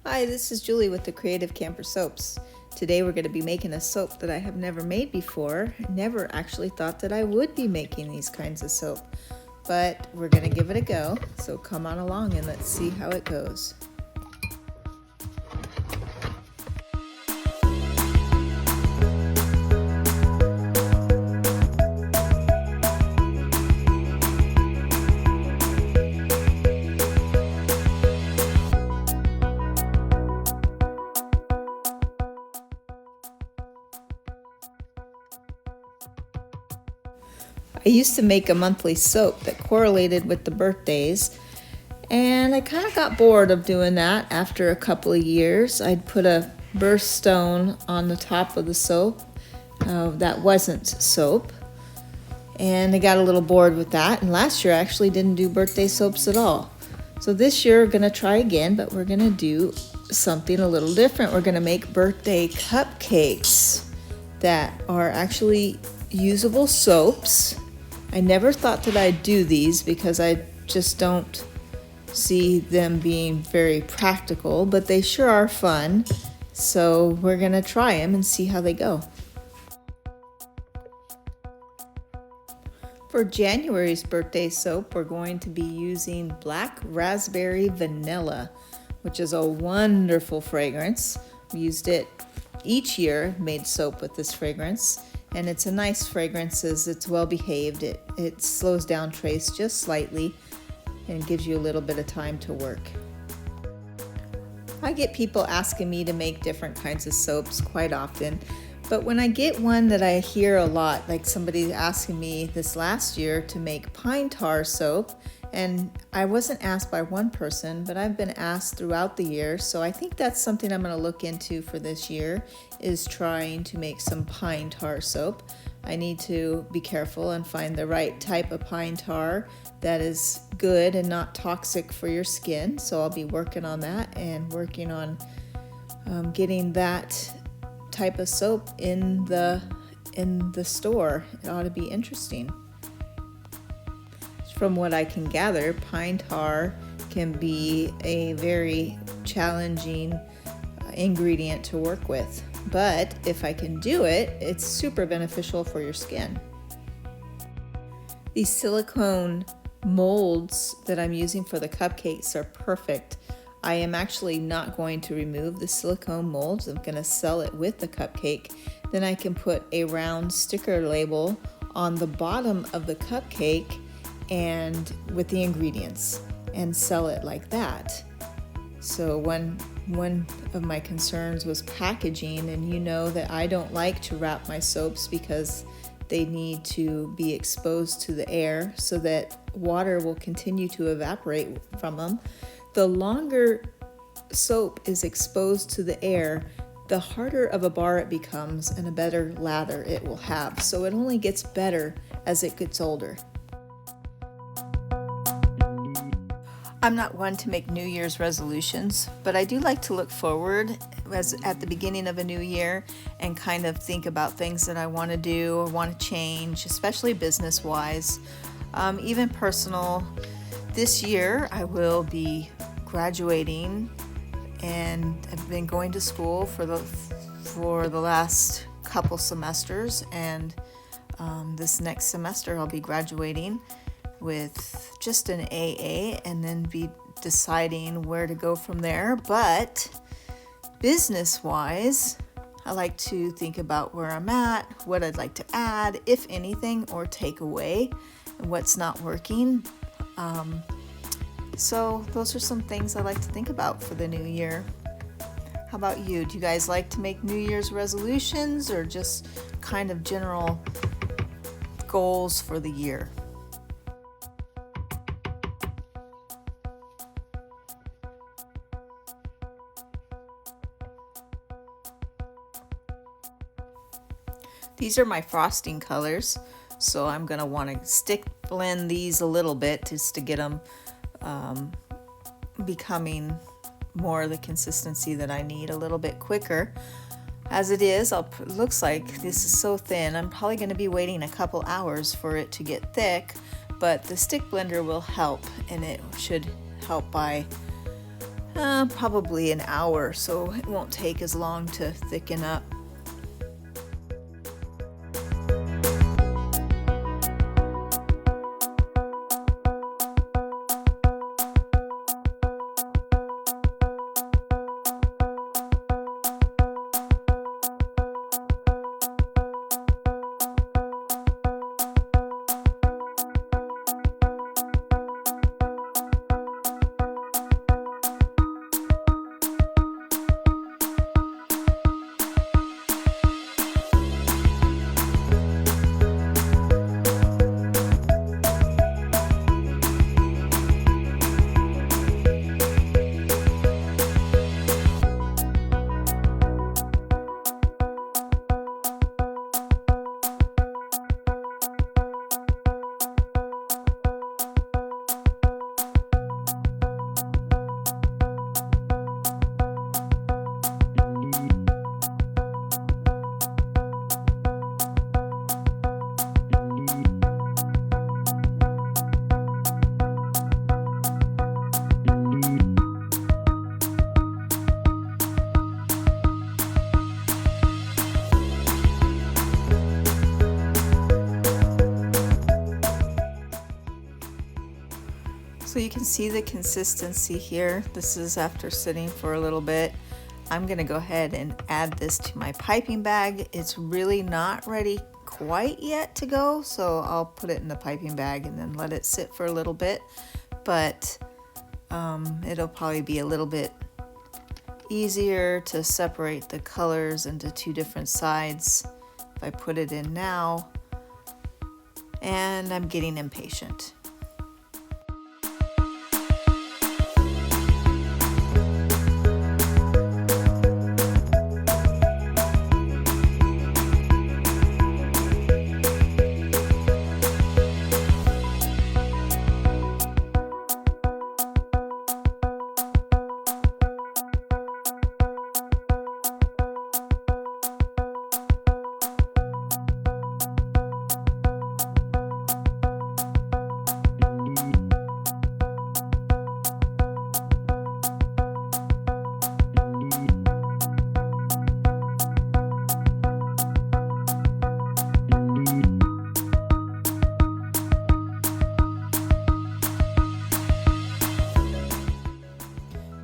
Hi, this is Julie with the Creative Camper Soaps. Today we're going to be making a soap that I have never made before. I never actually thought that I would be making these kinds of soap, but we're going to give it a go. So come on along and let's see how it goes. I used to make a monthly soap that correlated with the birthdays, and I kind of got bored of doing that after a couple of years. I'd put a birthstone on the top of the soap that wasn't soap, and I got a little bored with that, and last year I actually didn't do birthday soaps at all. So this year we're going to try again, but we're going to do something a little different. We're going to make birthday cupcakes that are actually usable soaps. I never thought that I'd do these because I just don't see them being very practical, but they sure are fun. So we're gonna try them and see how they go. For January's birthday soap, we're going to be using Black Raspberry Vanilla, which is a wonderful fragrance. We used it each year, made soap with this fragrance. And it's a nice fragrance as it's well behaved. It slows down trace just slightly and gives you a little bit of time to work. I get people asking me to make different kinds of soaps quite often, but when I get one that I hear a lot, like somebody asking me this last year to make pine tar soap, and I wasn't asked by one person, but I've been asked throughout the year, so I think that's something I'm going to look into for this year, is trying to make some pine tar soap. I need to be careful and find the right type of pine tar that is good and not toxic for your skin, so I'll be working on that and working on getting that type of soap in the store. It ought to be interesting. From what I can gather, pine tar can be a very challenging ingredient to work with. But if I can do it, it's super beneficial for your skin. These silicone molds that I'm using for the cupcakes are perfect. I am actually not going to remove the silicone molds. I'm going to sell it with the cupcake. Then I can put a round sticker label on the bottom of the cupcake and with the ingredients and sell it like that. So one of my concerns was packaging, and you know that I don't like to wrap my soaps because they need to be exposed to the air so that water will continue to evaporate from them. The longer soap is exposed to the air, the harder of a bar it becomes and a better lather it will have. So it only gets better as it gets older. I'm not one to make New Year's resolutions, but I do like to look forward at the beginning of a new year and kind of think about things that I want to do or want to change, especially business-wise, even personal. This year I will be graduating, and I've been going to school for the last couple semesters, and this next semester I'll be graduating with just an AA and then be deciding where to go from there. But business-wise, I like to think about where I'm at, what I'd like to add, if anything, or take away, and what's not working. So those are some things I like to think about for the new year. How about you? Do you guys like to make New Year's resolutions or just kind of general goals for the year? These are my frosting colors, so I'm going to want to stick blend these a little bit just to get them becoming more of the consistency that I need a little bit quicker. As it is, it looks like this is so thin, I'm probably going to be waiting a couple hours for it to get thick, but the stick blender will help, and it should help by Probably an hour, so it won't take as long to thicken up. So you can see the consistency here. This is after sitting for a little bit. I'm gonna go ahead and add this to my piping bag. It's really not ready quite yet to go, so I'll put it in the piping bag and then let it sit for a little bit. But it'll probably be a little bit easier to separate the colors into two different sides if I put it in now. And I'm getting impatient.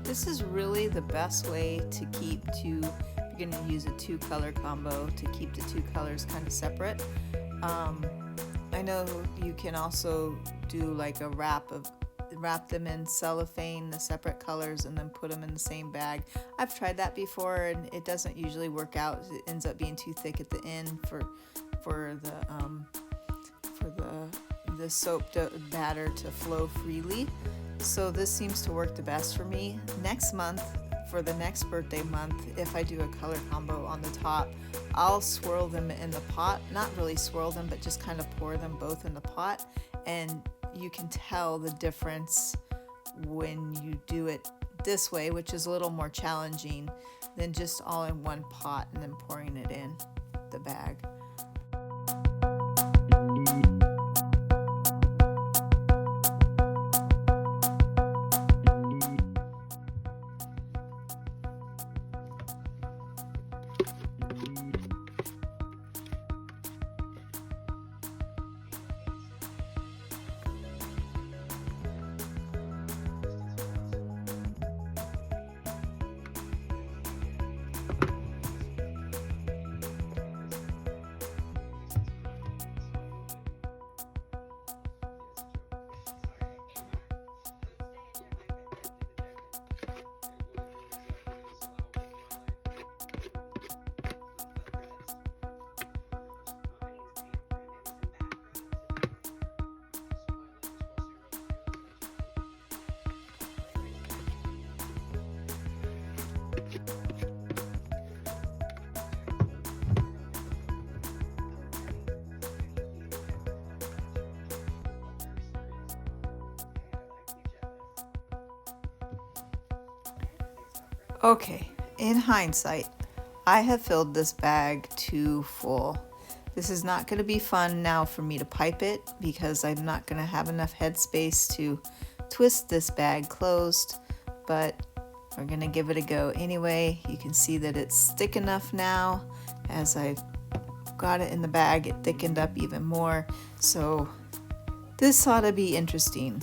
This is really the best way to keep two, if you're going to use a two color combo, to keep the two colors kind of separate. I know you can also do like a wrap them in cellophane, the separate colors, and then put them in the same bag. I've tried that before and it doesn't usually work out. It ends up being too thick at the end for the soap batter to flow freely. So this seems to work the best for me. Next month, for the next birthday month, if I do a color combo on the top, I'll swirl them in the pot. Not really swirl them, but just kind of pour them both in the pot. And you can tell the difference when you do it this way, which is a little more challenging than just all in one pot and then pouring it in the bag. Okay, in hindsight, I have filled this bag too full. This is not going to be fun now for me to pipe it because I'm not going to have enough headspace to twist this bag closed, but We're gonna give it a go anyway. You can see that it's thick enough now. As I got it in the bag, it thickened up even more. So this ought to be interesting.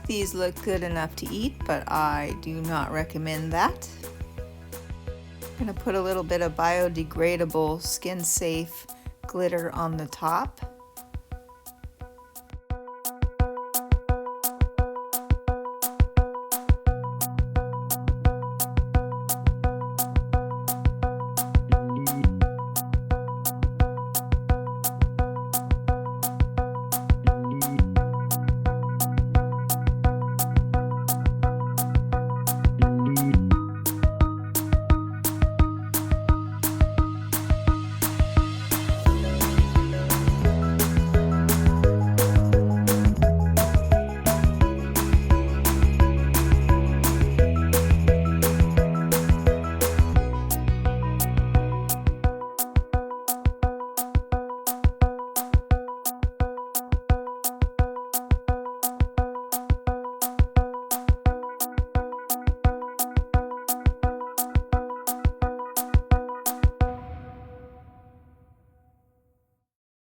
These look good enough to eat, but I do not recommend that. I'm going to put a little bit of biodegradable, skin-safe glitter on the top.